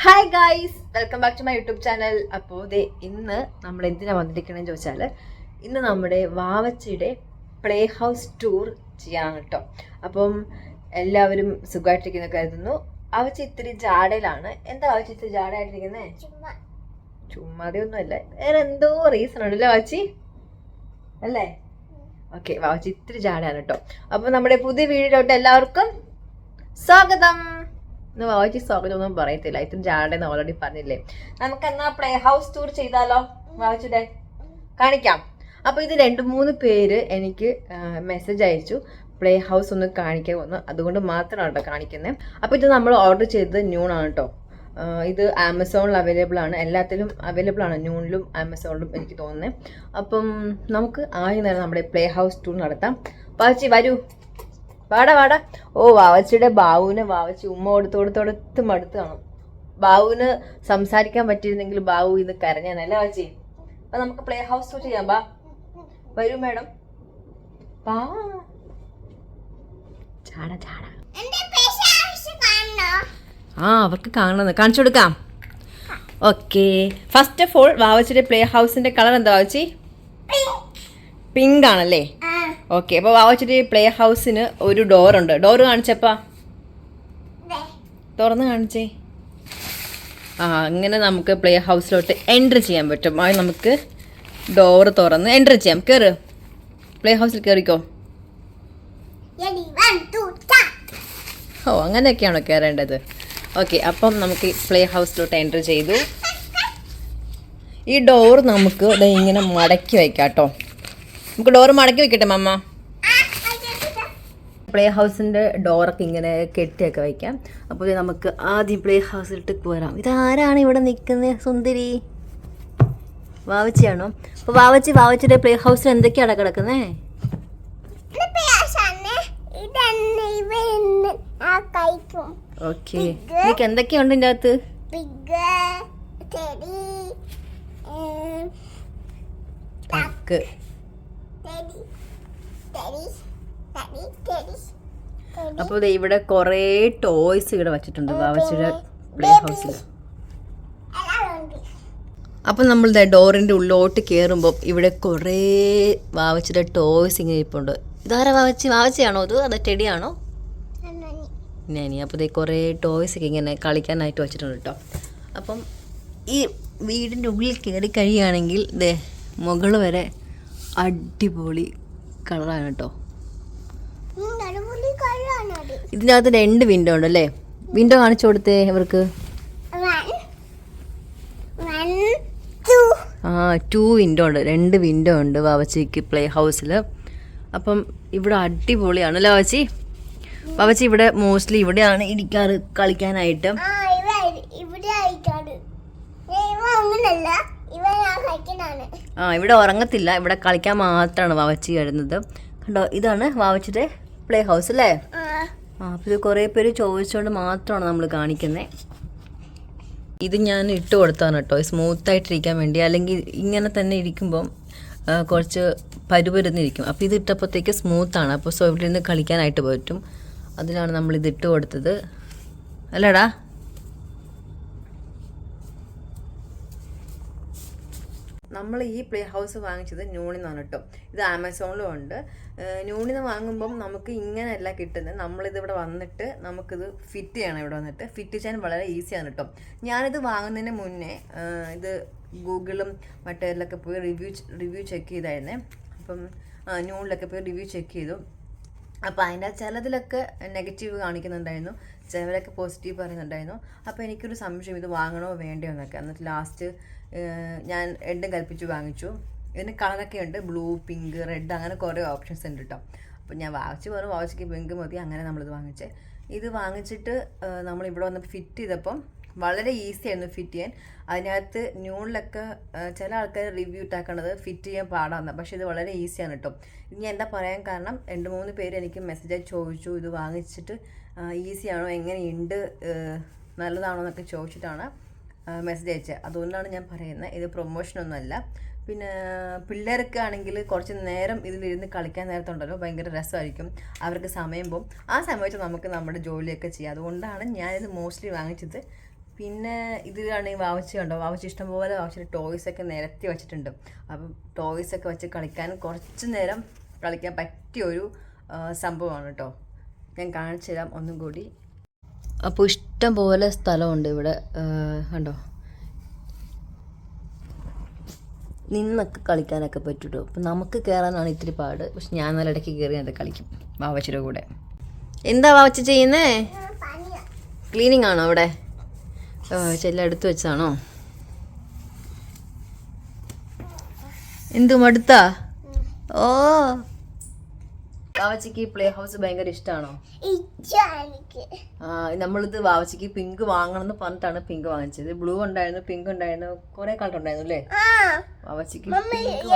Hi guys, welcome back to my YouTube channel. അപ്പോൾ ഇന്ന് നമ്മൾ എന്തിനാണ് വന്നിരിക്കണമെന്ന് ചോദിച്ചാൽ ഇന്ന് നമ്മുടെ വാവച്ചിയുടെ പ്ലേ ഹൗസ് ടൂർ ചെയ്യാനാണ് കേട്ടോ. അപ്പം എല്ലാവരും സുഖമായിട്ടിരിക്കുന്ന കരുതുന്നു. വാവച്ചി ഇത്തിരി ജാടയിലാണ്. എന്താ വാവച്ചി ഇത്തിരി ജാടയായിട്ടിരിക്കുന്നേ? ചുമ്മാതെ ഒന്നുമല്ല, വേറെ എന്തോ റീസൺ ഉണ്ടല്ലേ വാവച്ചി അല്ലേ? ഓക്കെ, വാവച്ചി ഇത്തിരി ജാടയാണ് കേട്ടോ. അപ്പം നമ്മുടെ പുതിയ വീഡിയോയിലോട്ട് എല്ലാവർക്കും സ്വാഗതം. ഇന്ന് വാവച്ചി സ്വാഗതം ഒന്നും പറയത്തില്ല, ഇത്ര ജാടെന്ന് ഓൾറെഡി പറഞ്ഞില്ലേ. നമുക്ക് എന്നാ പ്ലേ ഹൗസ് ടൂർ ചെയ്താലോ? വാവച്ചിയുടെ കാണിക്കാം. അപ്പൊ ഇത് 2-3 പേര് എനിക്ക് മെസ്സേജ് അയച്ചു, പ്ലേ ഹൗസ് ഒന്ന് കാണിക്കാമെന്ന്. അതുകൊണ്ട് മാത്രമാണ് കേട്ടോ കാണിക്കുന്നത്. അപ്പൊ ഇത് നമ്മൾ ഓർഡർ ചെയ്തത് ന്യൂണാണ് കേട്ടോ. ഇത് ആമസോണിൽ അവൈലബിൾ ആണ്, എല്ലാത്തിലും അവൈലബിൾ ആണ്, ന്യൂണിലും ആമസോണിലും എനിക്ക് തോന്നുന്നത്. അപ്പം നമുക്ക് ആദ്യം നേരം നമ്മുടെ പ്ലേ ഹൗസ് ടൂർ നടത്താം. വാവച്ചി വരൂ, വാടാ വാടാ. ഓ, വാവച്ചിയുടെ ബാവുവിന് വാവച്ചി ഉമ്മ കൊടുത്ത് മടുത്ത് കാണും. ബാവുവിന് സംസാരിക്കാൻ പറ്റിയിരുന്നെങ്കിൽ ബാവു ഇത് കരഞ്ഞാനല്ലേ വാവച്ചി. അപ്പൊ നമുക്ക് പ്ലേ ഹൗസ് ടൂർ ചെയ്യാം. ബാ, വരൂ മാഡം. ബാ, ചാട ചാട. അവർക്ക് കാണുന്നത് കാണിച്ചു കൊടുക്കാം. ഓക്കെ, ഫസ്റ്റ് ഓഫ് ഓൾ വാവച്ചിയുടെ പ്ലേ ഹൗസിന്റെ കളർ എന്താ വാവച്ചി? പിങ്ക് ആണല്ലേ? ഓക്കെ, അപ്പോൾ വാവച്ചിട്ട് പ്ലേ ഹൗസിന് ഒരു ഡോറുണ്ട്. ഡോറ് കാണിച്ചപ്പാ, തുറന്ന് കാണിച്ചേ. അങ്ങനെ നമുക്ക് പ്ലേ ഹൗസിലോട്ട് എൻട്രി ചെയ്യാൻ പറ്റും. അത് നമുക്ക് ഡോറ് തുറന്ന് എൻട്രി ചെയ്യാം. കയറ്, പ്ലേ ഹൗസിൽ കയറിക്കോ. അങ്ങനെയൊക്കെയാണോ കയറേണ്ടത്? ഓക്കെ, അപ്പം നമുക്ക് പ്ലേ ഹൗസിലോട്ട് എൻട്രി ചെയ്തു. ഈ ഡോർ നമുക്ക് ഇങ്ങനെ മടക്കി വയ്ക്കാം കേട്ടോ. നമുക്ക് ഡോറ് മടക്കി വെക്കട്ടെ മമ്മ. പ്ലേ ഹൗസിൻ്റെ ഡോറൊക്കെ ഇങ്ങനെ കെട്ടിയൊക്കെ വയ്ക്കാം. അപ്പോൾ നമുക്ക് ആദ്യം പ്ലേ ഹൗസിലിട്ട് പോരാം. ഇതാരാണ് ഇവിടെ നിൽക്കുന്നത്? സുന്ദരി വാവച്ചിയാണോ? അപ്പോൾ വാവച്ചിയുടെ പ്ലേ ഹൗസിൽ എന്തൊക്കെയാണ് കിടക്കുന്നത്? ഓക്കെ, നിനക്ക് എന്തൊക്കെയുണ്ട് ഇതിൻ്റെ അകത്ത്? അപ്പോൾ ഇവിടെ കുറേ ടോയ്സ് ഇവിടെ വെച്ചിട്ടുണ്ട് വാവച്ചിയുടെ പ്ലേ ഹൗസിൽ. അപ്പം നമ്മൾ ഡോറിൻ്റെ ഉള്ളിലോട്ട് കയറുമ്പോൾ ഇവിടെ കുറേ വാവച്ചിയുടെ ടോയ്സ് ഇങ്ങനെ ഇരിപ്പുണ്ട്. ഇതാരാ വാവച്ചിയാണോ ഇത്? അത് ടെഡിയാണോ? ഞാനി. അപ്പോൾ കുറേ ടോയ്സ് ഒക്കെ ഇങ്ങനെ കളിക്കാനായിട്ട് വെച്ചിട്ടുണ്ട് കേട്ടോ. അപ്പം ഈ വീടിൻ്റെ ഉള്ളിൽ കയറി കഴിയുകയാണെങ്കിൽ മുകൾ വരെ അടിപൊളി കളറാണ് കേട്ടോ. ഇതിനകത്ത് 2 വിൻഡോ ഉണ്ട് അല്ലേ? വിൻഡോ കാണിച്ചു കൊടുത്തേ ഇവർക്ക്. 2 വിൻഡോ ഉണ്ട്, 2 വിൻഡോ ഉണ്ട് വാവച്ചിക്ക് പ്ലേ ഹൗസിൽ. അപ്പം ഇവിടെ അടിപൊളിയാണ് അല്ലേ വാവച്ചി? വാവച്ചി ഇവിടെ മോസ്റ്റ്ലി ഇവിടെയാണ് ഇരിക്കാറ് കളിക്കാനായിട്ട്. ഇവിടെ ഉറങ്ങത്തില്ല, ഇവിടെ കളിക്കാൻ മാത്രമാണ് വാവച്ചി വരുന്നത്. കണ്ടോ, ഇതാണ് വാവച്ചിയുടെ പ്ലേ ഹൗസ് അല്ലേ? അപ്പോൾ ഇത് കുറേ പേര് ചോദിച്ചുകൊണ്ട് മാത്രമാണ് നമ്മൾ കാണിക്കുന്നത്. ഇത് ഞാൻ ഇട്ട് കൊടുത്താണ് കേട്ടോ, സ്മൂത്തായിട്ടിരിക്കാൻ വേണ്ടി. അല്ലെങ്കിൽ ഇങ്ങനെ തന്നെ ഇരിക്കുമ്പം കുറച്ച് പരുപരുന്നിരിക്കും. അപ്പോൾ ഇത് ഇട്ടപ്പോഴത്തേക്ക് സ്മൂത്താണ്. അപ്പോൾ ഇവിടെ നിന്ന് കളിക്കാനായിട്ട് പറ്റും. അതിലാണ് നമ്മളിത് ഇട്ട് കൊടുത്തത് അല്ലേടാ? നമ്മൾ ഈ പ്ലേ ഹൗസ് വാങ്ങിച്ചത് ന്യൂണിന്നാണ് കേട്ടോ. ഇത് ആമസോണിലും ഉണ്ട്. ന്യൂണിന്ന് വാങ്ങുമ്പം നമുക്ക് ഇങ്ങനെയല്ല കിട്ടുന്നത്. നമ്മളിത് ഇവിടെ വന്നിട്ട് നമുക്കിത് ഫിറ്റ് ചെയ്യണം. ഇവിടെ വന്നിട്ട് ഫിറ്റ് ചെയ്യാൻ വളരെ ഈസിയാണ് കേട്ടോ. ഞാനിത് വാങ്ങുന്നതിന് മുന്നേ ഇത് ഗൂഗിളും മറ്റേതിലൊക്കെ പോയി റിവ്യൂ ചെക്ക് ചെയ്തായിരുന്നേ. അപ്പം ന്യൂണിലൊക്കെ പോയി റിവ്യൂ ചെക്ക് ചെയ്തു. അപ്പോൾ അതിൻ്റെ ചിലതിലൊക്കെ നെഗറ്റീവ് കാണിക്കുന്നുണ്ടായിരുന്നു, ചിലരൊക്കെ പോസിറ്റീവ് പറയുന്നുണ്ടായിരുന്നു. അപ്പോൾ എനിക്കൊരു സംശയം, ഇത് വാങ്ങണോ വേണ്ടയോ എന്നൊക്കെ. എന്നിട്ട് ലാസ്റ്റ് ഞാൻ രണ്ടും കൽപ്പിച്ച് വാങ്ങിച്ചു. ഇതിന് കളറൊക്കെ ഉണ്ട്, ബ്ലൂ, പിങ്ക്, റെഡ്, അങ്ങനെ കുറേ ഓപ്ഷൻസ് ഉണ്ട് കേട്ടോ. അപ്പോൾ ഞാൻ വാവച്ചിക്ക് പിങ്ക് മതി, അങ്ങനെ നമ്മളിത് വാങ്ങിച്ചേ. ഇത് വാങ്ങിച്ചിട്ട് നമ്മളിവിടെ വന്ന് ഫിറ്റ് ചെയ്തപ്പം വളരെ ഈസി ആയിരുന്നു ഫിറ്റ് ചെയ്യാൻ. അതിനകത്ത് ന്യൂണിലൊക്കെ ചില ആൾക്കാർ റിവ്യൂ ഇട്ടാക്കണത് ഫിറ്റ് ചെയ്യാൻ പാടാന്ന്, പക്ഷേ ഇത് വളരെ ഈസിയാണ് കേട്ടോ. ഇനി എന്താ പറയാൻ കാരണം, 2-3 പേര് എനിക്ക് മെസ്സേജായി ചോദിച്ചു ഇത് വാങ്ങിച്ചിട്ട് ഈസിയാണോ, എങ്ങനെയുണ്ട്, നല്ലതാണോ എന്നൊക്കെ ചോദിച്ചിട്ടാണ് മെസ്സേജ് അയച്ചത്. അതുകൊണ്ടാണ് ഞാൻ പറയുന്നത്, ഇത് പ്രൊമോഷനൊന്നുമല്ല. പിന്നെ പിള്ളേർക്ക് ആണെങ്കിൽ കുറച്ച് നേരം ഇതിലിരുന്ന് കളിക്കാൻ നേരത്തുണ്ടല്ലോ, ഭയങ്കര രസമായിരിക്കും. അവർക്ക് സമയം പോകും. ആ സമയത്ത് നമുക്ക് നമ്മുടെ ജോലിയൊക്കെ ചെയ്യാം. അതുകൊണ്ടാണ് ഞാനിത് മോസ്റ്റ്ലി വാങ്ങിച്ചത്. പിന്നെ ഇതിലാണെങ്കിൽ വാവച്ചി ഉണ്ടോ, വാവച്ചി ഇഷ്ടംപോലെ വാവച്ചിയുടെ ടോയ്സൊക്കെ നിരത്തി വെച്ചിട്ടുണ്ട്. അപ്പം ടോയ്സൊക്കെ വെച്ച് കളിക്കാൻ കുറച്ച് നേരം കളിക്കാൻ പറ്റിയൊരു സംഭവമാണ് കേട്ടോ. ഞാൻ കാണിച്ചു തരാം ഒന്നും കൂടി. അപ്പോൾ ഇഷ്ടം പോലെ സ്ഥലമുണ്ട് ഇവിടെ കണ്ടോ, നിന്നൊക്കെ കളിക്കാനൊക്കെ പറ്റൂട്ടോ. അപ്പം നമുക്ക് കയറാനാണ് ഇത്തിരി പാട്, പക്ഷെ ഞാൻ നല്ല ഇടയ്ക്ക് കയറി അത് കളിക്കും വാവച്ചിയുടെ കൂടെ. എന്താ വാവച്ചി ചെയ്യുന്നേ? ക്ലീനിങ് ആണോ അവിടെ? ചെല്ലാം എടുത്തു വെച്ചാണോ? എന്തു മടുത്താ? ഓ, വാവച്ചിക്ക് പ്ലേ ഹൗസ് ഭയങ്കര ഇഷ്ടമാണോ? നമ്മളിത് വാവച്ചിക്ക് പിങ്ക് വാങ്ങണം എന്ന് പറഞ്ഞിട്ടാണ് പിങ്ക് വാങ്ങിച്ചത്. ബ്ലൂ ഉണ്ടായിരുന്നു, പിങ്ക് ഉണ്ടായിരുന്നു, കുറെ കളർ ഉണ്ടായിരുന്നു അല്ലേ? വാവച്ചിക്ക് പിങ്ക്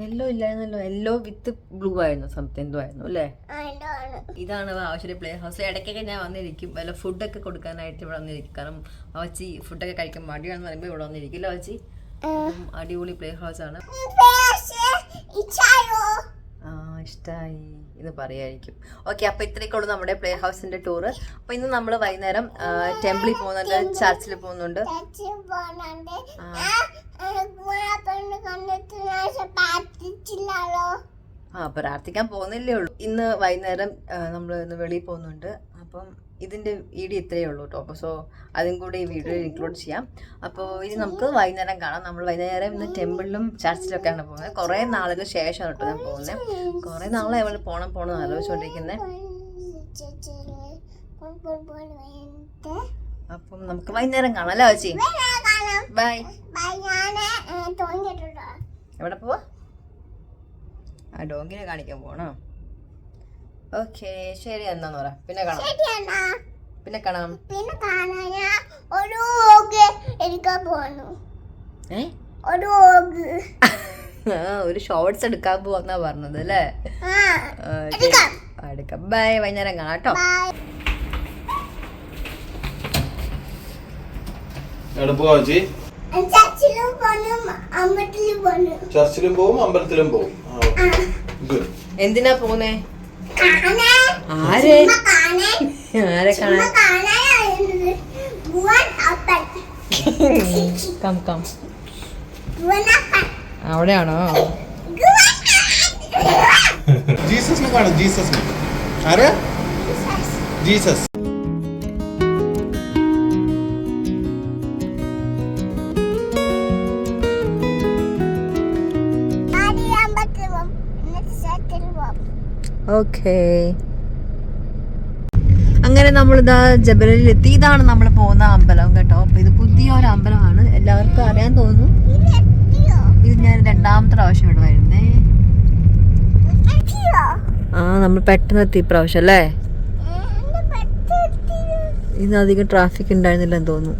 യെല്ലോ ഇല്ലായിരുന്നല്ലോ, യെല്ലോ വിത്ത് ബ്ലൂ ആയിരുന്നു, സംതിങ് എന്തോ ആയിരുന്നു അല്ലേ? ഇതാണ് വാവച്ചിയുടെ പ്ലേ ഹൗസ്. ഇടയ്ക്കൊക്കെ ഞാൻ വന്നിരിക്കും, വല്ല ഫുഡൊക്കെ കൊടുക്കാനായിട്ട് ഇവിടെ വന്നിരിക്കും. കാരണം വാവച്ചി ഫുഡൊക്കെ കഴിക്കാൻ മടിയാണെന്ന് പറയുമ്പോൾ ഇവിടെ വന്നിരിക്കില്ല വാവച്ചി. അടിപൊളി പ്ലേ ഹൗസ് ആണ്. ഇഷ്ടമായി എന്ന് പറയായിരിക്കും. ഓക്കെ, അപ്പൊ ഇത്രയൊക്കെ ഉള്ളൂ നമ്മുടെ പ്ലേ ഹൗസിന്റെ ടൂറ്. അപ്പൊ ഇന്ന് നമ്മൾ വൈകുന്നേരം ടെമ്പിളിൽ പോകുന്നുണ്ട്, ചർച്ചിൽ പോകുന്നുണ്ട്. പ്രാർത്ഥിക്കാൻ പോകുന്നില്ലേ ഉള്ളൂ. ഇന്ന് വൈകുന്നേരം നമ്മൾ ഇന്ന് വെളിയിൽ പോകുന്നുണ്ട്. അപ്പം ഇതിൻ്റെ വീഡിയോ ഇത്രയേ ഉള്ളൂ കേട്ടോ. അപ്പോൾ സോ അതും കൂടി ഈ വീഡിയോയിൽ ഇൻക്ലൂഡ് ചെയ്യാം. അപ്പോൾ ഇനി നമുക്ക് വൈകുന്നേരം കാണാം. നമ്മൾ വൈകുന്നേരം ഇന്ന് ടെമ്പിളിലും ചർച്ചിലൊക്കെയാണ് പോകുന്നത്. കുറേ നാളുകൾക്ക് ശേഷമാണ് കേട്ടോ ഞാൻ പോകുന്നത്. കുറേ നാളെ അവൾ പോകണം ആലോചിച്ചുകൊണ്ടിരിക്കുന്നത്. അപ്പം നമുക്ക് വൈകുന്നേരം കാണാം അല്ലേ ചേച്ചി? ബൈ. എവിടെ പോവാ? ആ ഡോഗിനെ കാണിക്കാൻ പോകണോ? ഓക്കെ, ശരി എന്നാന്ന് പറ. പിന്നെ കാണാം. ഒരു ഷോർട്സ് എടുക്കാൻ പോവാന്നാ പറഞ്ഞത് അല്ലേ? എടുക്കാം. ബൈ, വൈകുന്നേരം കാണാം കേട്ടോ. ചർച്ചിലും പോവും അമ്പലത്തിലും പോവും. എന്തിനാ പോന്നേ? ആരെ കാണാൻ? അവിടെയാണോ? ജീസസിനെ കാണും. ജീസസിനെ ആരാ? ജീസസ്. ഓക്കേ, അങ്ങനെ നമ്മളിതാ ജബലിലെത്തി. ഇതാണ് നമ്മൾ പോകുന്ന അമ്പലം കേട്ടോ. അപ്പൊ ഇത് പുതിയൊരു അമ്പലമാണ്, എല്ലാവർക്കും അറിയാൻ തോന്നുന്നു. ഇത് ഞാൻ രണ്ടാമത്തെ പ്രാവശ്യം ഇവിടെ വരുന്നേ. നമ്മൾ പെട്ടെന്ന് എത്തി ഇപ്രാവശ്യം അല്ലേ? ഇന്ന് അധികം ട്രാഫിക് ഉണ്ടായിരുന്നില്ലെന്ന് തോന്നുന്നു.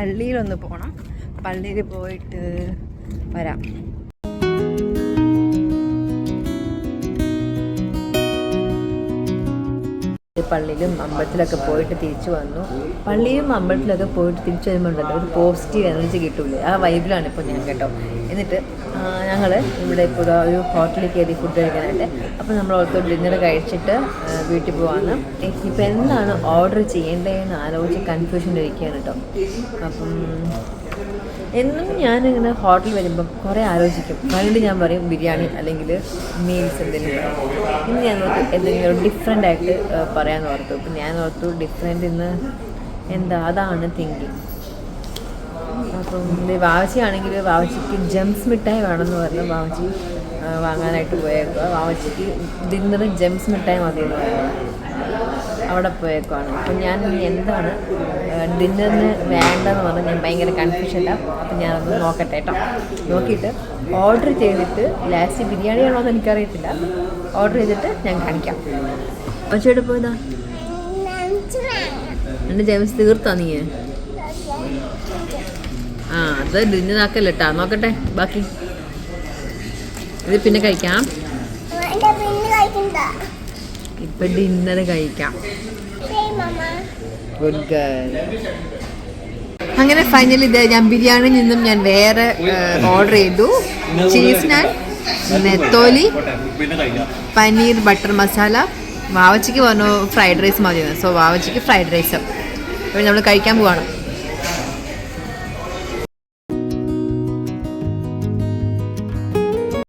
പള്ളിയിലൊന്ന് പോകണം, പള്ളിയിൽ പോയിട്ട് വരാം. പള്ളിയിലും അമ്പലത്തിലൊക്കെ പോയിട്ട് തിരിച്ചു വന്നു. പള്ളിയിലും അമ്പലത്തിലൊക്കെ പോയിട്ട് തിരിച്ചു വരുമ്പോണ്ടല്ലോ ഒരു പോസിറ്റീവ് എനർജി കിട്ടൂലേ, ആ വൈബിലാണ് ഇപ്പോൾ ഞാൻ കേട്ടോ. എന്നിട്ട് ഞങ്ങൾ ഇവിടെ ഇപ്പോൾ ഒരു ഹോട്ടലിൽ കയറി ഫുഡ് കഴിക്കാനായിട്ട്. അപ്പോൾ നമ്മൾ ഓർത്ത് ഡിന്നർ കഴിച്ചിട്ട് വീട്ടിൽ പോകാമെന്ന്. ഇപ്പം എന്താണ് ഓർഡർ ചെയ്യേണ്ടതെന്ന് ആലോചിച്ച് കൺഫ്യൂഷനിലിരിക്കുകയാണ് കേട്ടോ. അപ്പം എന്നും ഞാനിങ്ങനെ ഹോട്ടലിൽ വരുമ്പം കുറേ ആലോചിക്കും. അതുകൊണ്ട് ഞാൻ പറയും ബിരിയാണി അല്ലെങ്കിൽ മീൽസ് എന്തെങ്കിലും. ഇന്ന് ഞാൻ ഓർത്തു എന്തെങ്കിലും ഡിഫറെൻ്റ് ആയിട്ട് പറയാമെന്ന് ഓർത്തു. അപ്പം ഞാൻ ഓർത്തു ഡിഫറെൻ്റ് ഇന്ന് എന്താ, അതാണ് തിങ്കിങ്. അപ്പം വാവച്ചിയാണെങ്കിൽ വാവച്ചിക്ക് ജെംസ് മിഠായി വേണമെന്ന് പറഞ്ഞു. വാവച്ചി വാങ്ങാനായിട്ട് പോയേക്കുക. വാവച്ചിക്ക് ഡിന്നർ ജെംസ് മിഠായി മതിയെന്ന് പറഞ്ഞു. അവിടെ പോയേക്കുവാണ്. അപ്പം ഞാൻ എന്താണ് ഡിന്നറിന് വേണ്ടതെന്ന് പറഞ്ഞാൽ ഞാൻ ഭയങ്കര കൺഫ്യൂഷനിലാണ്. അപ്പം ഞാനത് നോക്കട്ടെ കേട്ടോ. നോക്കിയിട്ട് ഓർഡർ ചെയ്തിട്ട് ലാസ്റ്റ് ബിരിയാണി ആണോ എന്ന് എനിക്കറിയത്തില്ല. ഓർഡർ ചെയ്തിട്ട് ഞാൻ കാണിക്കാം. പക്ഷേ പോയതാ എൻ്റെ ജെയിംസ് തീർത്താ നീ? ആ അത് ഡിന്നറാക്കല്ല കേട്ടാ. നോക്കട്ടെ ബാക്കി. ഇത് പിന്നെ കഴിക്കാം. ഇപ്പൊ ഡിന്നർ കഴിക്കാം. Good girl. അങ്ങനെ ഫൈനലി ഇത് ഞാൻ ബിരിയാണിയിൽ നിന്നും ഞാൻ വേറെ ഓർഡർ ചെയ്തു. ചീസ് നാൻ, നെത്തോലി, പനീർ ബട്ടർ മസാല. വാവച്ചിക്ക് പറഞ്ഞു ഫ്രൈഡ് റൈസ് മതി. സോ വാവച്ചിക്ക് ഫ്രൈഡ് റൈസ്. അപ്പോൾ നമ്മൾ കഴിക്കാൻ പോവാണ്.